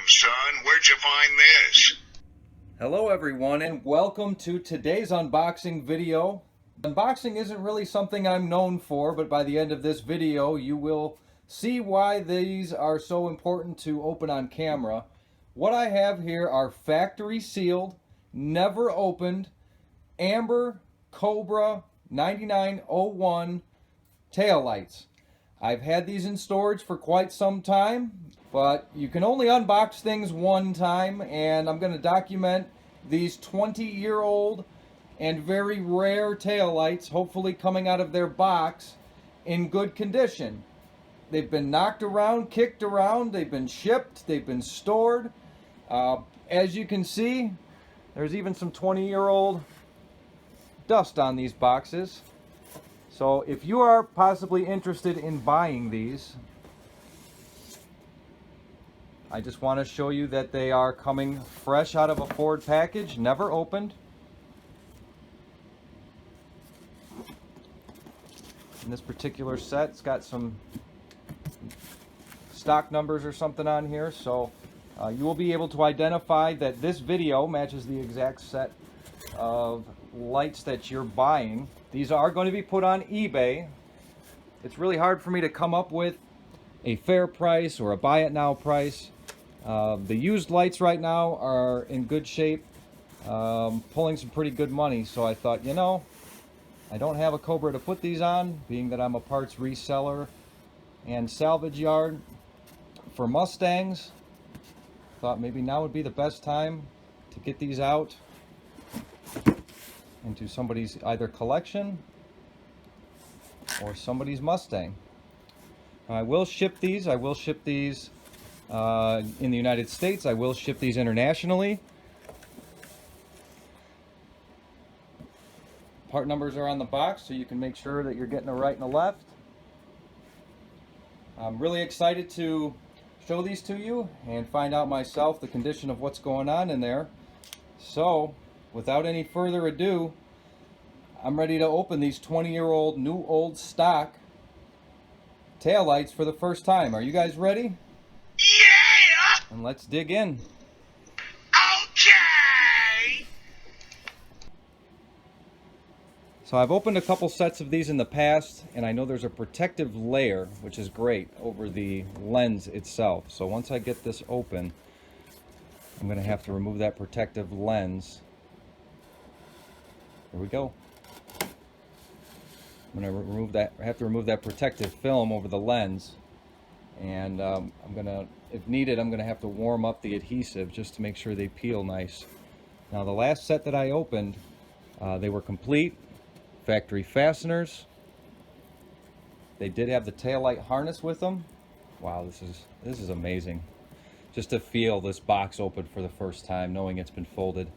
son. Where'd you find this? Hello everyone and welcome to today's unboxing video. Unboxing isn't really something I'm known for, but by the end of this video you will see why these are so important to open on camera. What I have here are factory sealed, never opened, Amber Cobra 9901 taillights. I've had these in storage for quite some time, but you can only unbox things one time, and I'm going to document these 20-year-old and very rare taillights, hopefully coming out of their box in good condition. They've been knocked around, kicked around, they've been shipped, they've been stored. As you can see, there's even some 20-year-old dust on these boxes. So if you are possibly interested in buying these, I just want to show you that they are coming fresh out of a Ford package, never opened. In this particular set, it's got some stock numbers or something on here, so you will be able to identify that this video matches the exact set of lights that you're buying. These are going to be put on eBay. It's really hard for me to come up with a fair price or a buy it now price. The used lights right now are in good shape, pulling some pretty good money, so I thought, you know, I don't have a Cobra to put these on, being that I'm a parts reseller and salvage yard for Mustangs. Thought maybe now would be the best time to get these out into somebody's either collection or somebody's Mustang. I will ship these. I will ship these in the United States. I will ship these internationally. Part numbers are on the box, so you can make sure that you're getting a right and a left. I'm really excited to show these to you and find out myself the condition of what's going on in there. So, without any further ado, I'm ready to open these 20-year-old new old stock taillights for the first time. Are you guys ready? Yeah! And let's dig in. Okay! So I've opened a couple sets of these in the past, and I know there's a protective layer, which is great, over the lens itself. So once I get this open, I'm going to have to remove that protective lens. Here we go. I'm going to remove that. I have to remove that protective film over the lens, and I'm going to, if needed, I'm going to have to warm up the adhesive just to make sure they peel nice. Now the last set that I opened, they were complete, factory fasteners. They did have the taillight harness with them. Wow, this is amazing. Just to feel this box open for the first time, knowing it's been folded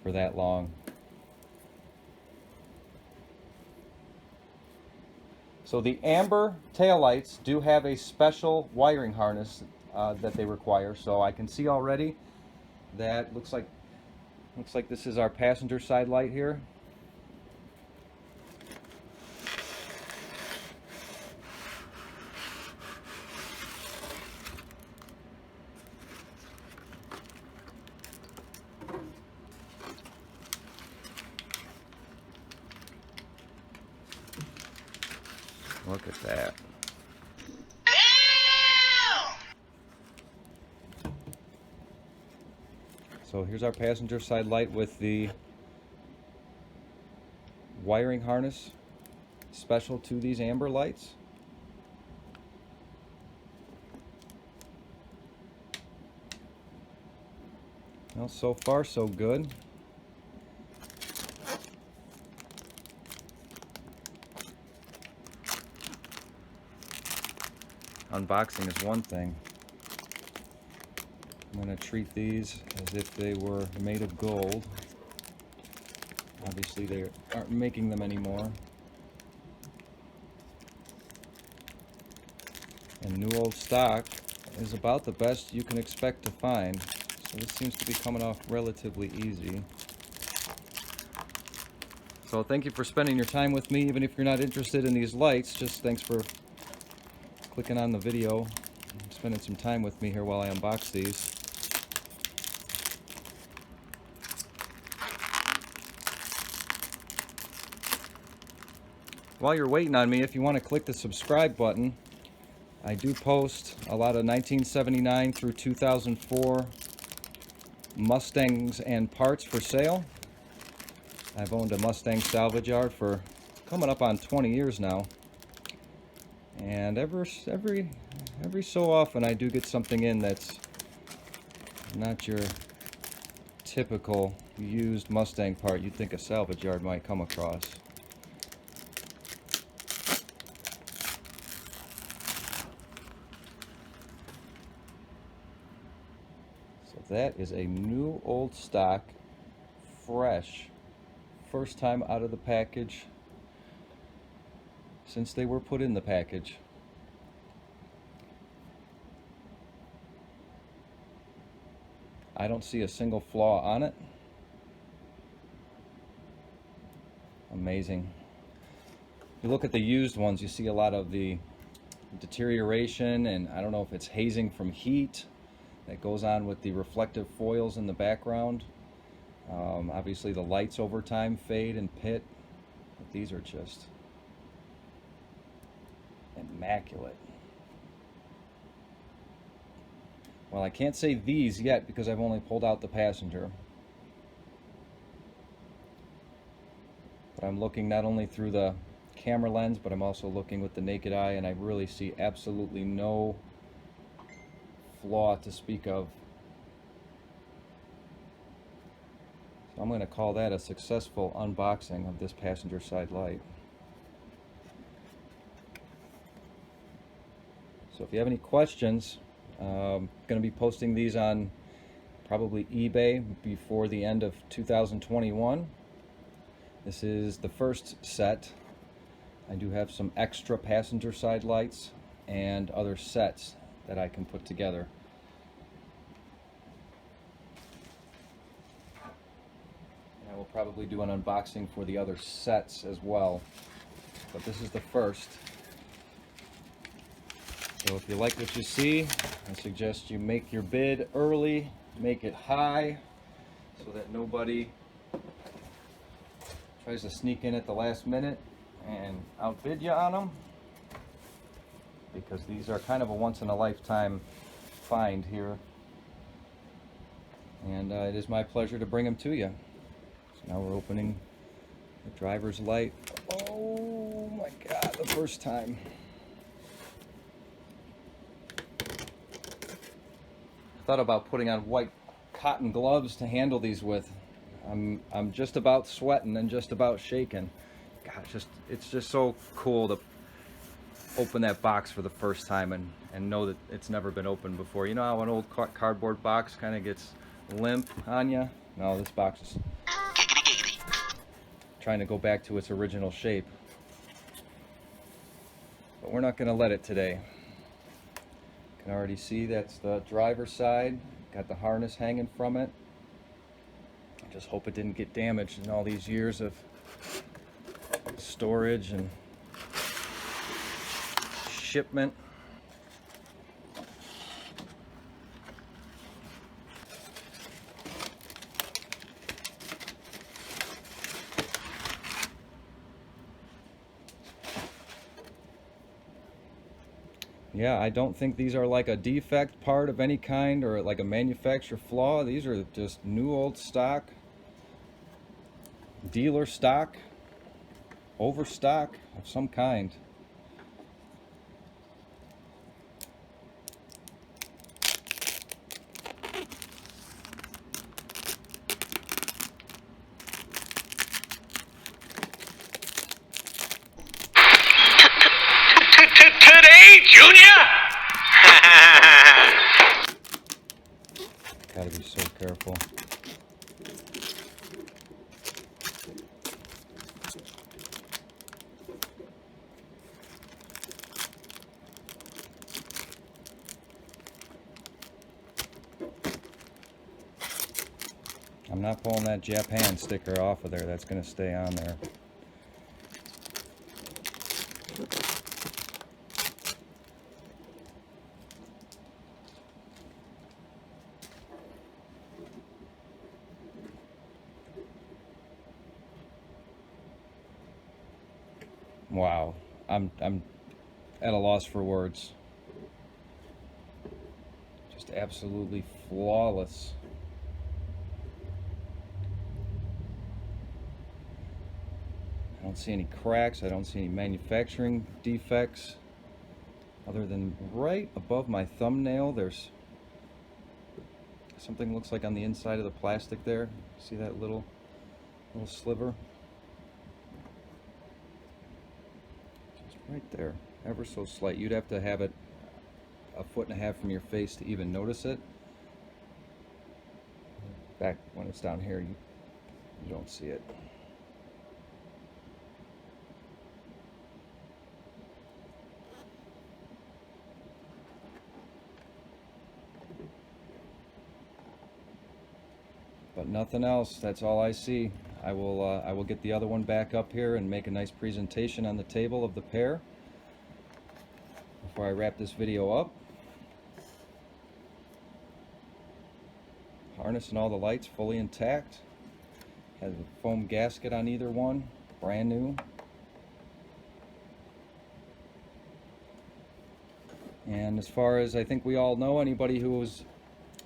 for that long. So the Amber taillights do have a special wiring harness that they require. So I can see already that looks like this is our passenger side light here. Look at that. So here's our passenger side light with the wiring harness special to these Amber lights. Well, so far so good. Unboxing is one thing. I'm going to treat these as if they were made of gold. Obviously they aren't making them anymore. And new old stock is about the best you can expect to find. So this seems to be coming off relatively easy. So thank you for spending your time with me, even if you're not interested in these lights. Just thanks for clicking on the video, spending some time with me here while I unbox these. while you're waiting on me, if you want to click the subscribe button, I do post a lot of 1979 through 2004 Mustangs and parts for sale. I've owned a Mustang salvage yard for coming up on 20 years now. And every so often I do get something in that's not your typical used Mustang part you'd think a salvage yard might come across. So that is a new old stock, fresh, first time out of the package since they were put in the package. I don't see a single flaw on it. Amazing. If you look at the used ones, you see a lot of the deterioration, and I don't know if it's hazing from heat that goes on with the reflective foils in the background. Obviously the lights over time fade and pit, but these are just immaculate. Well, I can't say these yet because I've only pulled out the passenger. But I'm looking not only through the camera lens, but I'm also looking with the naked eye, and I really see absolutely no flaw to speak of. So I'm going to call that a successful unboxing of this passenger side light. So if you have any questions, I'm going to be posting these on probably eBay before the end of 2021. This is the first set. I do have some extra passenger side lights and other sets that I can put together. And I will probably do an unboxing for the other sets as well. But this is the first. So if you like what you see, I suggest you make your bid early, make it high, so that nobody tries to sneak in at the last minute and outbid you on them, because these are kind of a once-in-a-lifetime find here, and it is my pleasure to bring them to you. So now we're opening the driver's light. Oh my God, the first time. Thought about putting on white cotton gloves to handle these with. I'm just about sweating and just about shaking. God, it's just so cool to open that box for the first time and know that it's never been opened before. You know how an old cardboard box kind of gets limp on you? No, this box is trying to go back to its original shape. But we're not going to let it today. You can already see that's the driver's side. Got the harness hanging from it. I just hope it didn't get damaged in all these years of storage and shipment. Yeah, I don't think these are like a defect part of any kind or like a manufacturer flaw. These are just new old stock, dealer stock, overstock of some kind. Today, Junior? Gotta be so careful. I'm not pulling that Japan sticker off of there. That's going to stay on there. Wow, I'm at a loss for words. Just absolutely flawless. I don't see any cracks. I don't see any manufacturing defects. Other than right above my thumbnail, there's something looks like on the inside of the plastic there. See that little sliver? Just right there, ever so slight. You'd have to have it 1.5 feet from your face to even notice it. Back when it's down here, you don't see it. But nothing else. That's all I see. I will get the other one back up here and make a nice presentation on the table of the pair before I wrap this video up. Harness and all the lights fully intact. Has a foam gasket on either one, brand new. And as far as I think we all know, anybody who is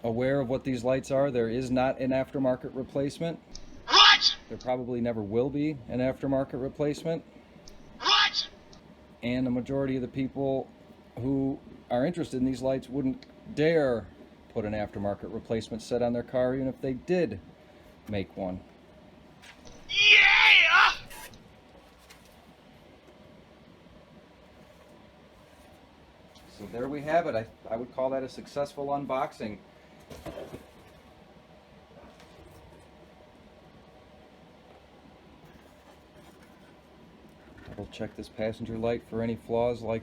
aware of what these lights are, there is not an aftermarket replacement. What? There probably never will be an aftermarket replacement. What? And the majority of the people who are interested in these lights wouldn't dare put an aftermarket replacement set on their car, even if they did make one. Yeah! So there we have it. I would call that a successful unboxing. Double check this passenger light for any flaws, like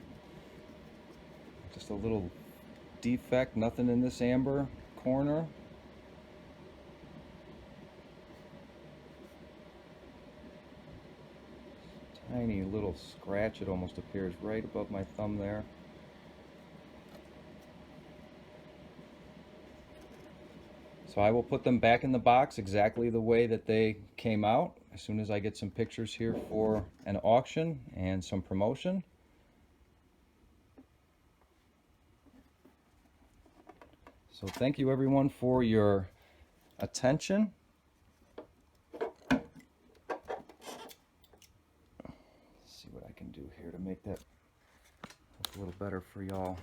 just a little defect, nothing in this amber corner. Tiny little scratch, it almost appears right above my thumb there. So I will put them back in the box exactly the way that they came out as soon as I get some pictures here for an auction and some promotion. So thank you everyone for your attention. Let's see what I can do here to make that look a little better for y'all.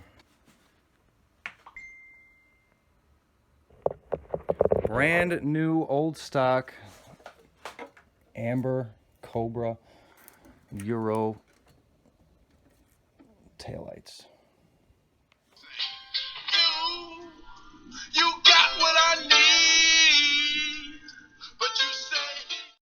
Brand new old stock amber Cobra Euro taillights.